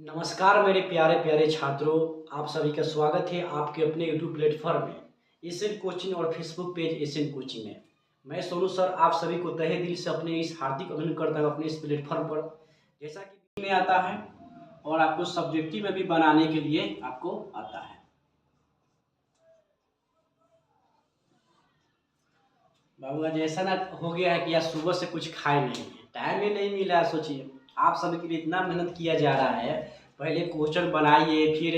नमस्कार मेरे प्यारे प्यारे छात्रों। आप सभी का स्वागत है आपके अपने यूट्यूब प्लेटफॉर्म में एशियन कोचिंग और फेसबुक पेज एशियन कोचिंग में। मैं सोनू सर आप सभी को तहे दिल से अपने इस हार्दिक अभिनंदन करता हूँ अपने इस प्लेटफॉर्म पर। जैसा कि में आता है और आपको सब्जेक्टिव में भी बनाने के लिए आपको आता है। बाबू आज ऐसा ना हो गया है कि आज सुबह से कुछ खाए नहीं है, टाइम ही नहीं मिला है। सोचिए आप सभी के लिए इतना मेहनत किया जा रहा है। पहले क्वेश्चन बनाइए, फिर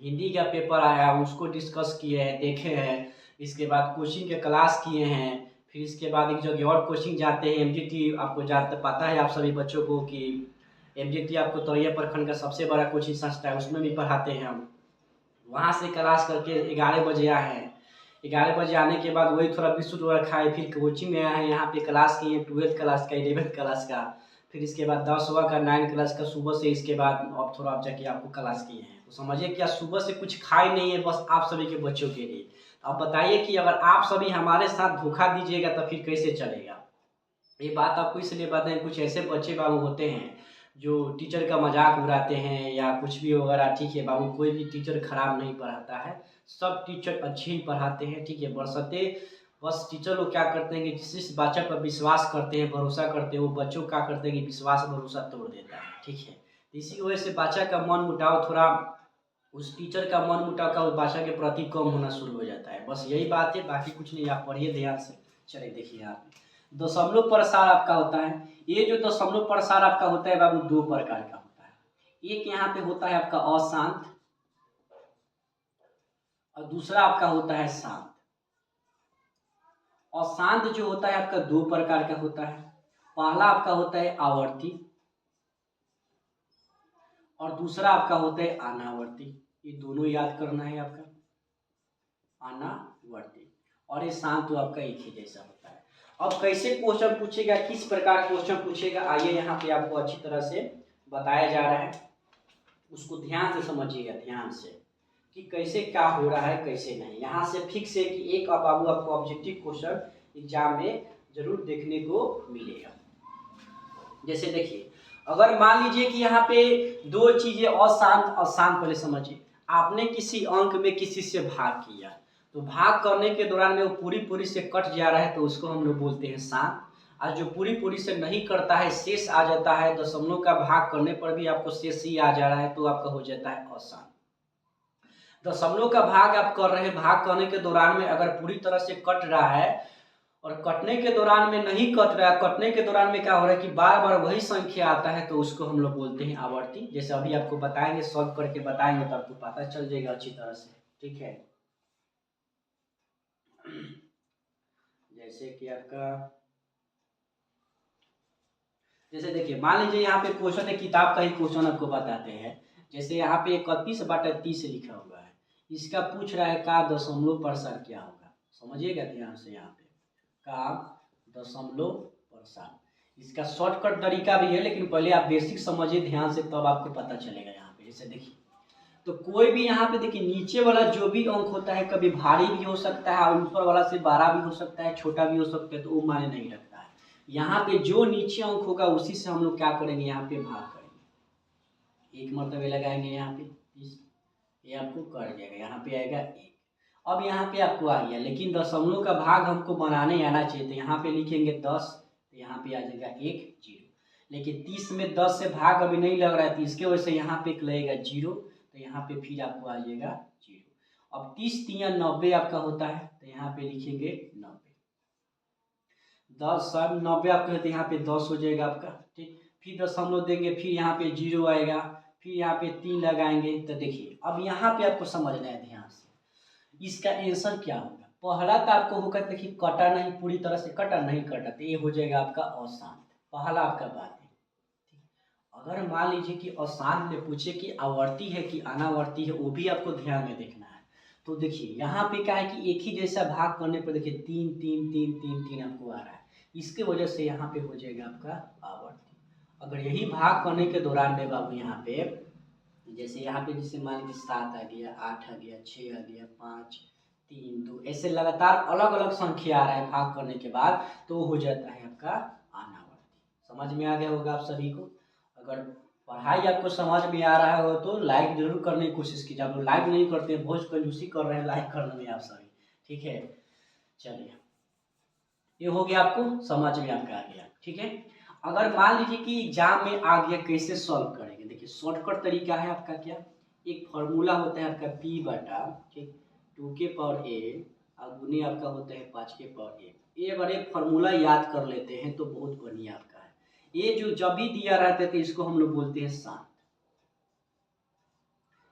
हिंदी का पेपर आया उसको डिस्कस किए हैं, देखे हैं। इसके बाद कोचिंग के क्लास किए हैं। फिर इसके बाद एक जगह और कोचिंग जाते हैं एमजीटी। आपको जाते पता है आप सभी बच्चों को कि एमजीटी आपको तोरिया प्रखंड का सबसे बड़ा कोचिंग संस्था है, उसमें भी पढ़ाते हैं हम। वहाँ से क्लास करके 11 बजे आए हैं। 11 बजे आने के बाद वही थोड़ा बिस्कुट वगैरह खाए, फिर कोचिंग में आए हैं। यहाँ पे क्लास किए 12th क्लास का, 11th क्लास का। फिर इसके बाद 10वां का 9 क्लास का सुबह से। इसके बाद अब थोड़ा आप जाके आपको क्लास किए हैं, तो समझिए कि आज सुबह से कुछ खाए नहीं है, बस आप सभी के बच्चों के लिए। अब बताइए कि अगर आप सभी हमारे साथ धोखा दीजिएगा तो फिर कैसे चलेगा। ये बात आपको इसलिए बताएं, कुछ ऐसे बच्चे बाबू होते हैं जो टीचर का मजाक उड़ाते हैं या कुछ भी वगैरह। ठीक है बाबू, कोई भी टीचर खराब नहीं पढ़ाता है, सब टीचर अच्छे ही पढ़ाते हैं। ठीक है, बरसते बस टीचर लोग क्या करते हैं कि जिस बच्चे पर विश्वास करते हैं, भरोसा करते हैं, वो बच्चों क्या करते हैं कि विश्वास भरोसा तोड़ देता है। ठीक है, इसी वजह से बच्चा का मन मुटाव थोड़ा, उस टीचर का मन मुटाव का उस भाषा के प्रति कम होना शुरू हो जाता है। बस यही बात है, बाकी कुछ नहीं। आप पढ़िए ध्यान से। चलिए देखिए आप, दशमलव प्रसार आपका होता है। ये जो दशमलव प्रसार आपका होता है बाबू, दो प्रकार का होता है। एक यहाँ पे होता है आपका अशांत और दूसरा आपका होता है शांत। अशांत जो होता है आपका दो प्रकार का होता है। पहला आपका होता है आवर्ती और दूसरा आपका होता है अनावर्ती। ये दोनों याद करना है आपका, अनावर्ती और ये शांत तो आपका एक ही जैसा होता है। अब कैसे क्वेश्चन पूछेगा, किस प्रकार क्वेश्चन पूछेगा, आइए यहाँ पे आपको अच्छी तरह से बताया जा रहा है। उसको ध्यान से समझिएगा, ध्यान से कि कैसे क्या हो रहा है कैसे नहीं। यहाँ से फिक्स है कि एक अब बाबू आपको ऑब्जेक्टिव क्वेश्चन एग्जाम में जरूर देखने को मिलेगा। जैसे देखिए, अगर मान लीजिए कि यहाँ पे दो चीजें अशांत अशांत, पहले समझिए। आपने किसी अंक में किसी से भाग किया, तो भाग करने के दौरान में वो पूरी पूरी से कट जा रहा है तो उसको हम लोग बोलते हैं शांत। और जो पूरी पूरी से नहीं करता है, शेष आ जाता है, दशमलव का भाग करने पर भी आपको शेष ही आ जा रहा है, तो आपका हो जाता है अशांत। दशमलव का भाग आप कर रहे हैं, भाग करने के दौरान में अगर पूरी तरह से कट रहा है और कटने के दौरान में नहीं कट रहा है, कटने के दौरान में क्या हो रहा है कि बार बार वही संख्या आता है, तो उसको हम लोग बोलते हैं आवर्ती। जैसे अभी आपको बताएंगे, सॉल्व करके बताएंगे तो आपको पता चल जाएगा अच्छी तरह से। ठीक है, जैसे कि आपका, जैसे देखिए मान लीजिए यहाँ पे क्वेश्चन है, किताब का ही क्वेश्चन आपको बताते हैं। जैसे यहाँ पे 31/30 लिखा हुआ है, इसका पूछ रहा है का दशमलव प्रसार क्या होगा। समझिएगा ध्यान से, यहाँ पे का दशमलव प्रसार, इसका शॉर्टकट तरीका भी है, लेकिन पहले आप बेसिक समझिए ध्यान से, तब आपको पता चलेगा। यहाँ पे जैसे देखिए, तो कोई भी यहाँ पे देखिए नीचे वाला जो भी अंक होता है, कभी भारी भी हो सकता है और ऊपर वाला से बड़ा भी हो सकता है, छोटा भी हो सकता है, तो वो माने नहीं रखता है। यहाँ पे जो नीचे अंक होगा उसी से हम लोग क्या करेंगे, यहाँ पे भाग करेंगे। एक मरतबे लगाएंगे यहाँ पे 30, ये आपको कट जाएगा, यहाँ पे आएगा 1। अब यहाँ पे आपको आ गया, लेकिन दशमलव का भाग हमको बनाने आना चाहिए, तो यहाँ पे लिखेंगे 10, तो यहाँ पे आ जाएगा 1 0। लेकिन 30 में 10 से भाग अभी नहीं लग रहा है, तो इसके वजह से यहाँ पे लगेगा 0, तो यहाँ पे फिर आपको आ जाएगा 0। अब 30 3 90 आपका होता है, तो यहाँ पे लिखेंगे 90। 10 सब 90 आपका, तो यहाँ पे 10 हो जाएगा आपका। ठीक, फिर दशमलव देंगे, फिर यहाँ पे 0 आएगा, फिर यहाँ पे 3 लगाएंगे। तो देखिए अब यहाँ पे आपको समझना है ध्यान से, इसका आंसर क्या होगा। पहला तो आपको होगा, देखिए कटा नहीं, पूरी तरह से कटा नहीं कटा, तो ये हो जाएगा आपका अशांत। पहला आपका बात है। अगर मान लीजिए कि अशांत में पूछे कि आवर्ती है कि अनावर्ती है, वो भी आपको ध्यान में देखना है। तो देखिए यहाँ पे क्या है कि एक ही जैसा भाग करने पर देखिए 3 3 3 3 3 आपको आ रहा है, इसके वजह से यहाँ पे हो जाएगा आपका आवर्ती। अगर यही भाग करने के दौरान में बाबू यहाँ पे, जैसे यहाँ पे जैसे मान लीजिए 7 आ गया, 8 आ गया, 6 आ गया, 5 3 2, ऐसे लगातार अलग अलग संख्या आ रहा है भाग करने के बाद, तो हो जाता है आपका अनावर्ती। समझ में आ गया होगा आप सभी को। अगर पढ़ाई आपको समझ में आ रहा हो तो लाइक जरूर करने की कोशिश कीजिए। आप लोग लाइक नहीं करते हैं, बहुत कंजूसी कर रहे हैं लाइक करने में आप सभी। ठीक है, चलिए ये हो गया, आपको समझ में आपका आ गया। ठीक है, अगर मान लीजिए कि एग्जाम में आ गया, कैसे सॉल्व करेंगे? देखिए शॉर्टकट तरीका है आपका क्या, एक फॉर्मूला होता है आपका p बटा, ठीक, 2 के पावर a और गुने आपका होता है 5 के पावर a। ये अगर एक फार्मूला याद कर लेते हैं तो बहुत बढ़िया आपका है। ये जो जब भी दिया रहता है तो इसको हम लोग बोलते हैं शांत।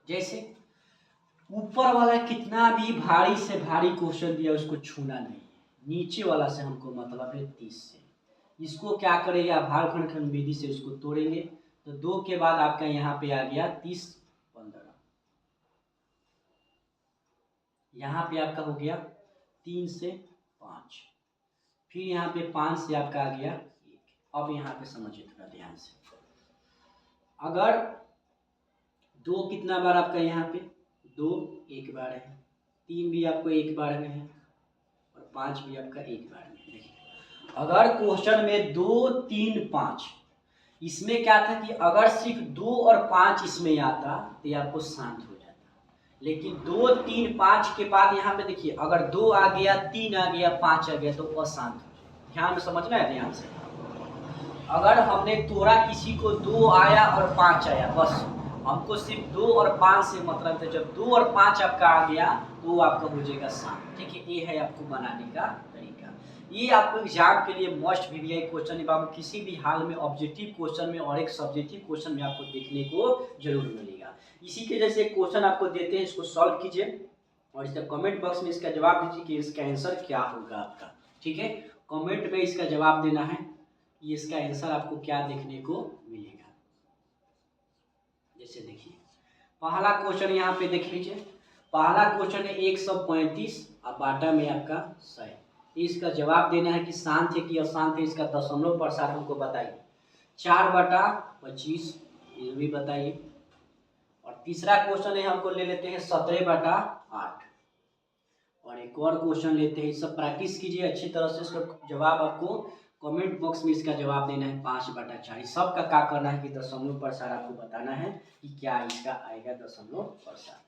जैसे ऊपर वाला कितना भी भारी से भारी क्वेश्चन दिया उसको छूना नहीं है, नीचे वाला से हमको मतलब है 30 से। इसको क्या करेंगे आप, भागफल खंड विधि से उसको तोड़ेंगे तो 2 के बाद आपका यहाँ पे आ गया 30, 15, यहाँ पे आपका हो गया 3 से 5, फिर यहाँ पे 5 से आपका आ गया 1। अब यहाँ पे समझिए थोड़ा ध्यान से, अगर 2 कितना बार आपका यहाँ पे 2 एक बार है, 3 भी आपको एक बार में है और 5 भी आपका एक बार में है। देखिए अगर क्वेश्चन में 2, 3, 5, इसमें क्या था कि अगर सिर्फ 2 और 5 इसमें आता तो ये आपको शांत हो जाता, लेकिन 2, 3, 5 के बाद यहाँ पे देखिए अगर 2 आ गया, 3 आ गया, 5 आ गया तो अशांत हो जाए। ध्यान में समझना है, ध्यान से। अगर हमने तोड़ा किसी को 2 आया और 5 आया, बस हमको सिर्फ 2 और 5 से मतलब है। जब 2 और 5 आपका आ गया तो वो आपका हो जाएगा शांत। ठीक है, ये है आपको बनाने का तरीका। ये आपको एग्जाम के लिए मस्ट वीवीआई क्वेश्चन है बाबू, किसी भी हाल में ऑब्जेक्टिव क्वेश्चन में और एक सब्जेक्टिव क्वेश्चन में आपको देखने को जरूर मिलेगा। इसी के जैसे क्वेश्चन आपको देते हैं, इसको सॉल्व कीजिए और इसका कमेंट बॉक्स में इसका जवाब दीजिए कि इसका आंसर क्या होगा आपका। ठीक है, कमेंट में इसका जवाब देना है कि इसका आंसर आपको क्या देखने को मिलेगा। जैसे देखिए पहला क्वेश्चन यहाँ पे देख लीजिए, पहला क्वेश्चन है 135 और बाटा में आपका 100। इसका जवाब देना है कि शांत है कि अशांत है, इसका दशमलव प्रसार हमको बताइए। 4/25 ये भी बताइए। और तीसरा क्वेश्चन है हमको ले लेते हैं 17/8। और एक और क्वेश्चन लेते हैं, सब प्रैक्टिस कीजिए अच्छी तरह से। इसका जवाब आपको कमेंट बॉक्स में इसका जवाब देना है 5/4। सबका क्या करना है कि दशमलव प्रसार आपको बताना है कि क्या इसका आएगा दशमलव प्रसार।